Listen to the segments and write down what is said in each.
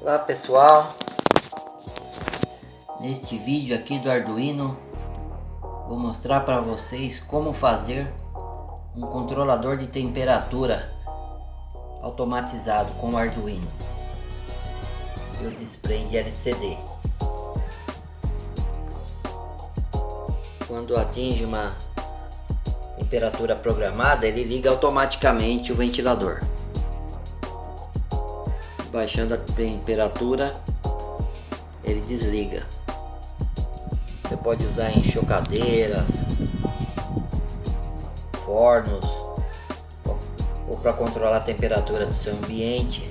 Olá pessoal, neste vídeo aqui do Arduino vou mostrar para vocês como fazer um controlador de temperatura automatizado com o Arduino e o display de LCD. Quando atinge uma temperatura programada, ele liga automaticamente o ventilador. Baixando a temperatura, ele desliga. Você pode usar em chocadeiras, fornos, ou para controlar a temperatura do seu ambiente.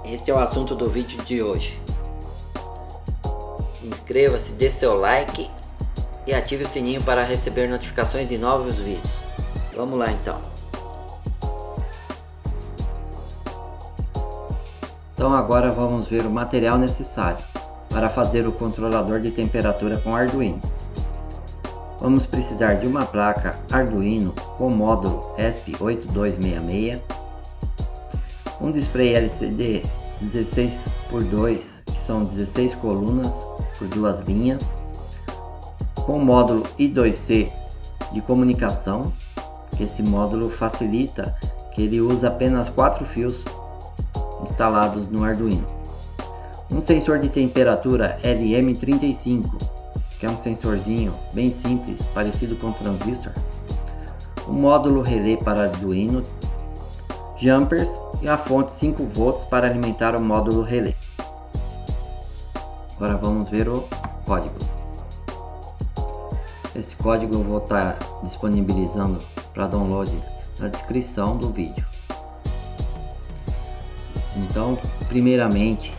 Este é o assunto do vídeo de hoje. Inscreva-se, dê seu like e ative o sininho para receber notificações de novos vídeos. Vamos lá então. Então agora vamos ver o material necessário para fazer o controlador de temperatura com Arduino. Vamos precisar de uma placa Arduino com módulo ESP8266, um display LCD 16x2, que são 16 colunas por 2 linhas, com módulo I2C de comunicação, que esse módulo facilita que ele usa apenas 4 fios instalados no Arduino. Um sensor de temperatura LM35, que é um sensorzinho bem simples, parecido com um transistor. Um módulo relé para Arduino, jumpers e a fonte 5 volts para alimentar o módulo relé. Agora vamos ver o código. Esse código eu vou estar disponibilizando para download na descrição do vídeo. Então, primeiramente,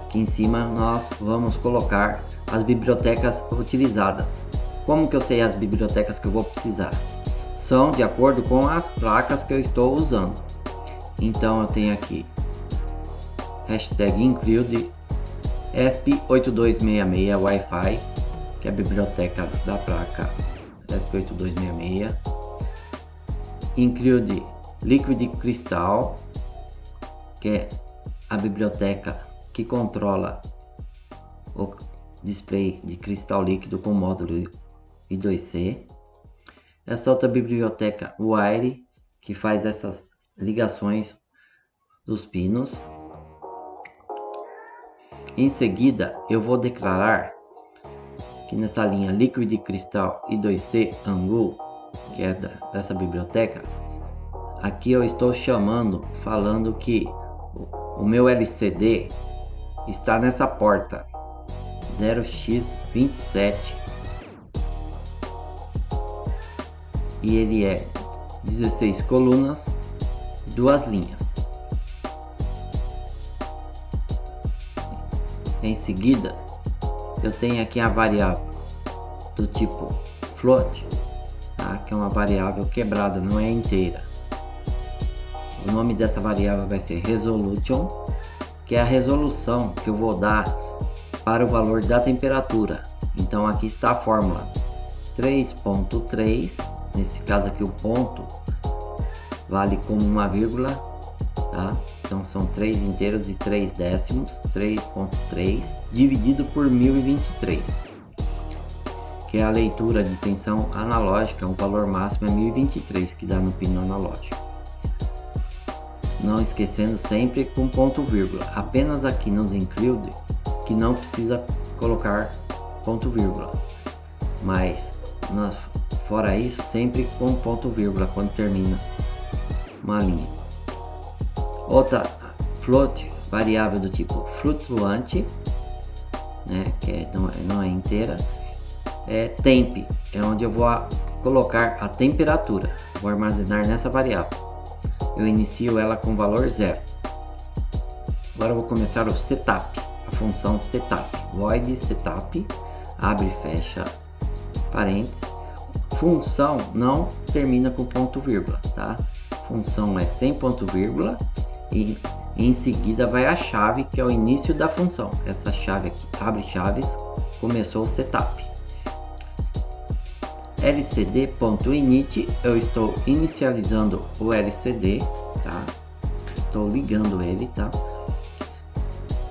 aqui em cima nós vamos colocar as bibliotecas utilizadas. Como que eu sei as bibliotecas que eu vou precisar? São de acordo com as placas que eu estou usando. Então eu tenho aqui #include ESP8266 Wi-Fi, que é a biblioteca da placa ESP8266, include Liquid Crystal, que é a biblioteca que controla o display de cristal líquido com módulo I2C. Essa outra biblioteca Wire, que faz essas ligações dos pinos. Em seguida eu vou declarar que nessa linha Liquid Crystal I2C Angle, que é dessa biblioteca, aqui eu estou falando que o meu LCD está nessa porta 0x27 e ele é 16 colunas e 2 linhas. Em seguida eu tenho aqui a variável do tipo float, tá? Que é uma variável quebrada, não é inteira. O nome dessa variável vai ser resolution, que é a resolução que eu vou dar para o valor da temperatura. Então aqui está a fórmula 3.3, nesse caso aqui o ponto vale como uma vírgula, tá? Então são 3 inteiros e 3 décimos, 3.3 dividido por 1023, que é a leitura de tensão analógica. O valor máximo é 1023 que dá no pino analógico. Não esquecendo sempre com ponto vírgula, apenas aqui nos include que não precisa colocar ponto vírgula, mas fora isso sempre com ponto vírgula quando termina uma linha. Outra float, variável do tipo flutuante, né, que não é inteira, é temp, é onde eu vou colocar a temperatura, vou armazenar nessa variável. Eu inicio ela com valor 0. Agora eu vou começar o setup, a função setup, void setup, abre e fecha parênteses. Função não termina com ponto vírgula, tá? Função é sem ponto vírgula e em seguida vai a chave, que é o início da função. Essa chave aqui, abre chaves, começou o setup. lcd.init, eu estou inicializando o LCD, tá? Estou ligando ele, tá?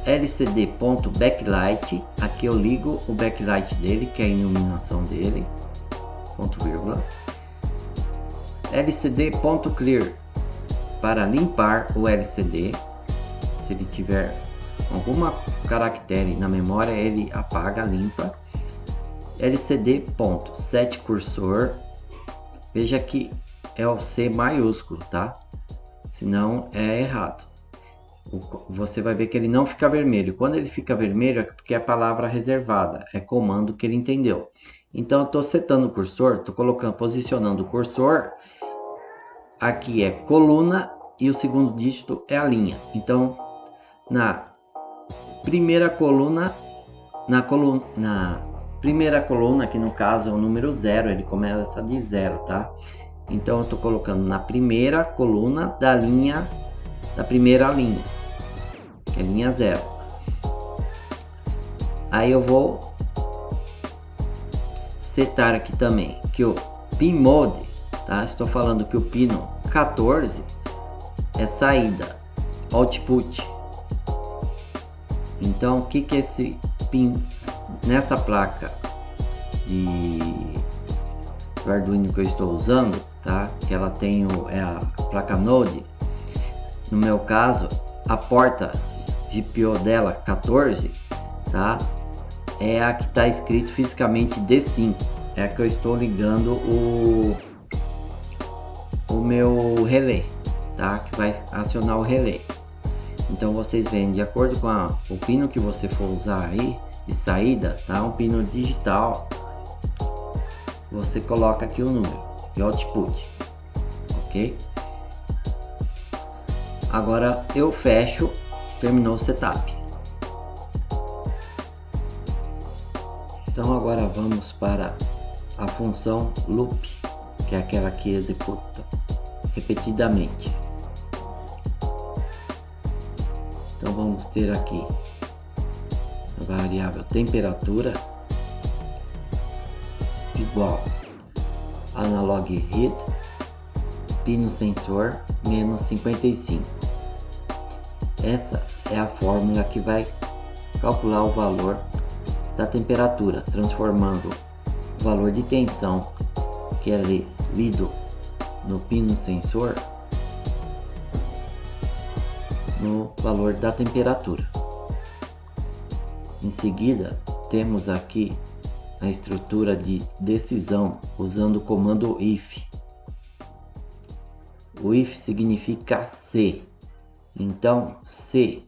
lcd.backlight, aqui eu ligo o backlight dele, que é a iluminação dele, ponto vírgula. lcd.clear, para limpar o LCD, se ele tiver alguma caractere na memória, ele apaga, limpa. lcd.setCursor, veja que é o C maiúsculo, tá? Senão é errado. Você vai ver que ele não fica vermelho. Quando ele fica vermelho é porque é a palavra reservada, é comando que ele entendeu. Então eu estou setando o cursor, estou colocando, posicionando o cursor. Aqui é coluna e o segundo dígito é a linha. Então na primeira coluna, primeira coluna, que no caso é o número 0, ele começa de 0, tá? Então eu estou colocando na primeira coluna da linha, da primeira linha, que é linha 0. Aí eu vou setar aqui também que o pin mode, tá? Estou falando que o pino 14 é saída, output. Então o que é esse pin nessa placa do Arduino que eu estou usando, tá? Que ela tem a placa Node. No meu caso, a porta GPIO dela 14, tá? É a que está escrito fisicamente D5. É a que eu estou ligando o meu relé, tá? Que vai acionar o relé. Então vocês veem, de acordo com o pino que você for usar aí de saída, tá? Um pino digital, você coloca aqui o número de output, ok? Agora eu fecho, terminou o setup. Então agora vamos para a função loop, que é aquela que executa repetidamente. Então vamos ter aqui a variável temperatura igual analog read pino sensor menos 55. Essa é a fórmula que vai calcular o valor da temperatura, transformando o valor de tensão que é lido no pino sensor no valor da temperatura. Em seguida, temos aqui a estrutura de decisão usando o comando if. O if significa se. Então, se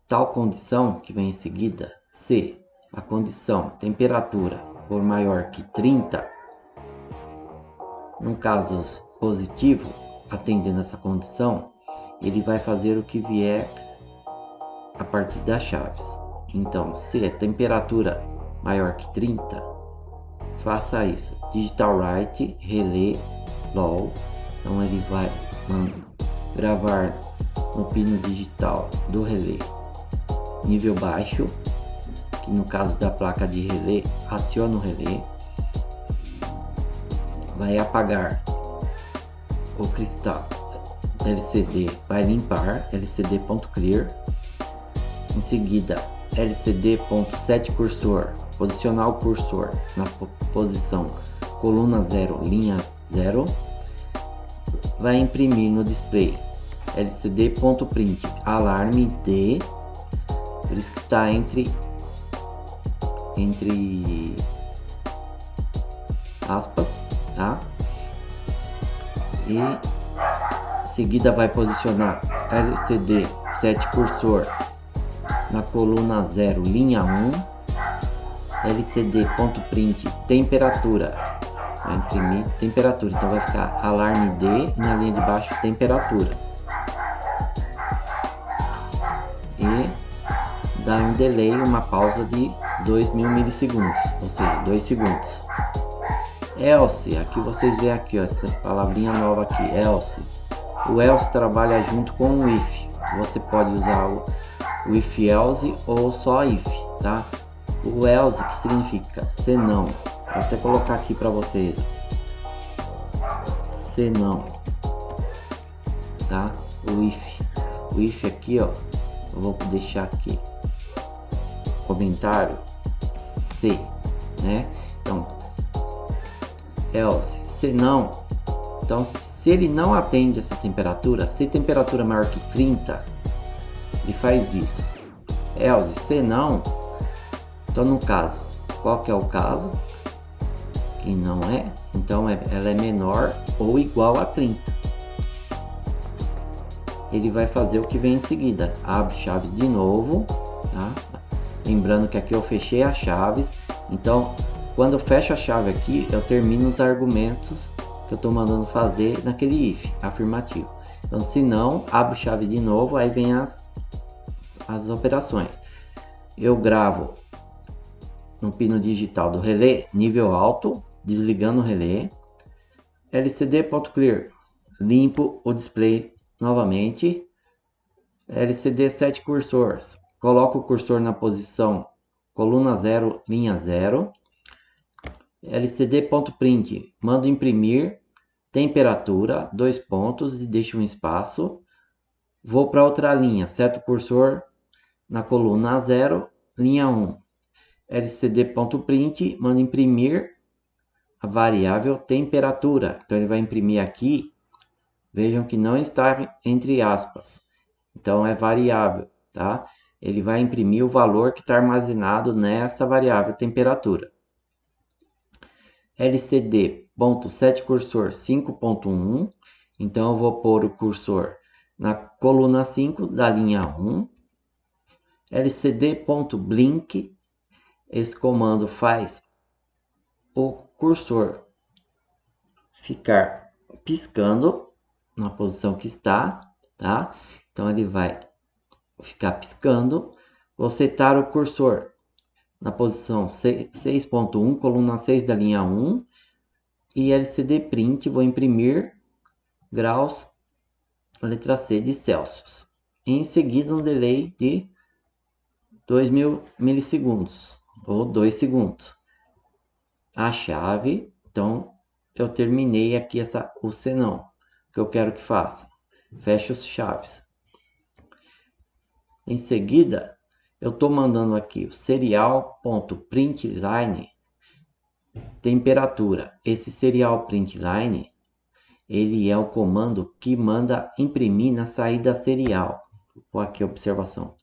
tal condição que vem em seguida, se a condição temperatura for maior que 30, num caso positivo, atendendo essa condição, ele vai fazer o que vier a partir das chaves. Então, se a temperatura maior que 30, faça isso. Digital write relé low. Então ele vai gravar no pino digital do relé nível baixo, que no caso da placa de relé, aciona o relé, vai apagar o cristal LCD, vai limpar lcd.clear. Em seguida, lcd.setCursor, posicionar o cursor na posição coluna 0, linha 0, vai imprimir no display lcd.print alarme de, por isso que está entre aspas, tá? E em seguida vai posicionar lcd setCursor na coluna 0, linha 1, lcd.print temperatura, vai imprimir temperatura, então vai ficar alarme de e na linha de baixo temperatura, e dar um delay, uma pausa de 2000 milissegundos, ou seja, 2 segundos. Else, aqui vocês veem aqui, ó, essa palavrinha nova aqui, else. O else trabalha junto com o if. Você pode usar o if else ou só if, tá? O else, que significa senão, Vou até colocar aqui para vocês. Se não, tá? O if aqui, ó, eu vou deixar aqui comentário se, né? Então, else, se não, então se ele não atende essa temperatura, se temperatura maior que 30, ele faz isso. Else, se não, então no caso, qual que é o caso? Que não é, então ela é menor ou igual a 30. Ele vai fazer o que vem em seguida. Abre chaves de novo, tá? Lembrando que aqui eu fechei as chaves. Então, quando eu fecho a chave aqui, eu termino os argumentos que eu estou mandando fazer naquele if afirmativo. Então, se não, abro chave de novo, aí vem as operações. Eu gravo no pino digital do relé nível alto, desligando o relé. LCD.clear, limpo o display novamente. LCD 7 cursores, coloco o cursor na posição coluna 0, linha 0. LCD.print, mando imprimir temperatura, 2 pontos e deixo um espaço. Vou para outra linha, seto o cursor na coluna 0, linha 1. LCD.print, mando imprimir a variável temperatura. Então ele vai imprimir aqui, vejam que não está entre aspas. Então é variável, tá? Ele vai imprimir o valor que está armazenado nessa variável temperatura. LCD.set cursor 5.1, então eu vou pôr o cursor na coluna 5 da linha 1. LCD.blink, esse comando faz o cursor ficar piscando na posição que está, tá? Então ele vai ficar piscando. Vou setar o cursor na posição 6.1, coluna 6 da linha 1, e LCD print, vou imprimir graus, letra C de Celsius. Em seguida, um delay de 2000 milissegundos, ou 2 segundos. A chave, então, eu terminei aqui o senão, que eu quero que faça. Fecho as chaves. Em seguida, eu estou mandando aqui o serial.println temperatura. Esse serial println, ele é o comando que manda imprimir na saída serial. Vou aqui observação.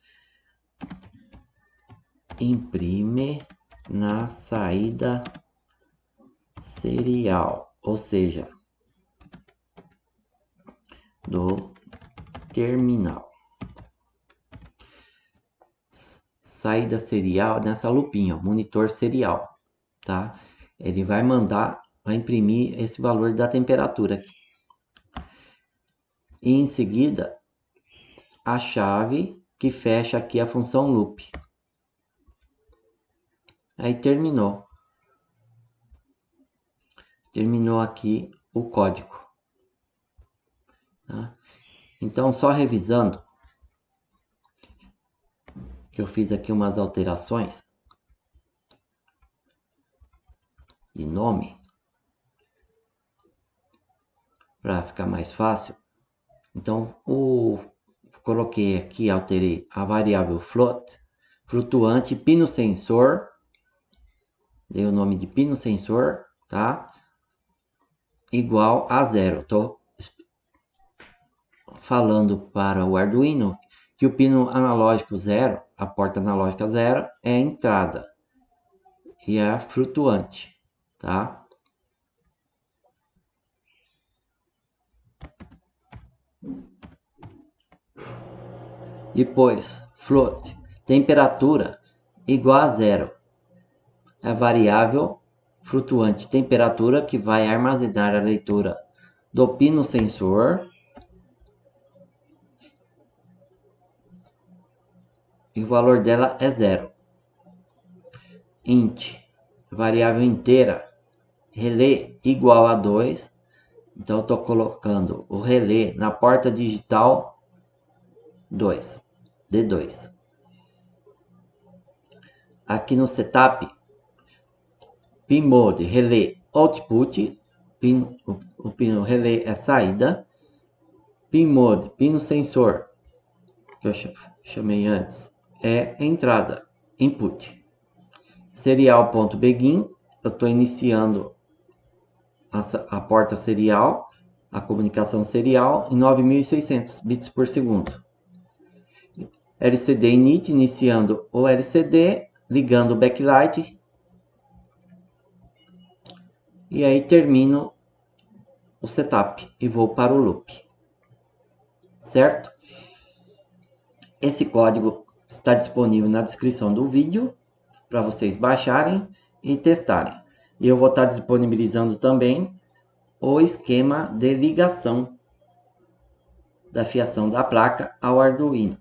Imprime na saída serial, ou seja, do terminal. Saída serial nessa lupinha, monitor serial, tá? Ele vai imprimir esse valor da temperatura aqui. E em seguida, a chave que fecha aqui a função loop. Aí terminou. Terminou aqui o código. Tá? Então, só revisando, que eu fiz aqui umas alterações de nome para ficar mais fácil. Então, coloquei aqui, alterei a variável float, flutuante, pino sensor, dei o nome de pino sensor, tá? Igual a 0. Estou falando para o Arduino que o pino analógico 0, a porta analógica 0, é a entrada e é a flutuante, tá? Depois, float, temperatura igual a 0. É a variável flutuante temperatura que vai armazenar a leitura do pino sensor e o valor dela é 0. Int, variável inteira, relé igual a 2. Então eu estou colocando o relé na porta digital 2, D2. Aqui no setup, pin mode, relé output, o pino relé é saída, pin mode, pino sensor, que eu chamei antes, é entrada, input. Serial.begin, eu estou iniciando a porta serial, a comunicação serial em 9.600 bits por segundo. LCD init, iniciando o LCD, ligando o backlight, e aí termino o setup e vou para o loop, certo? Esse código está disponível na descrição do vídeo para vocês baixarem e testarem. E eu vou estar disponibilizando também o esquema de ligação da fiação da placa ao Arduino.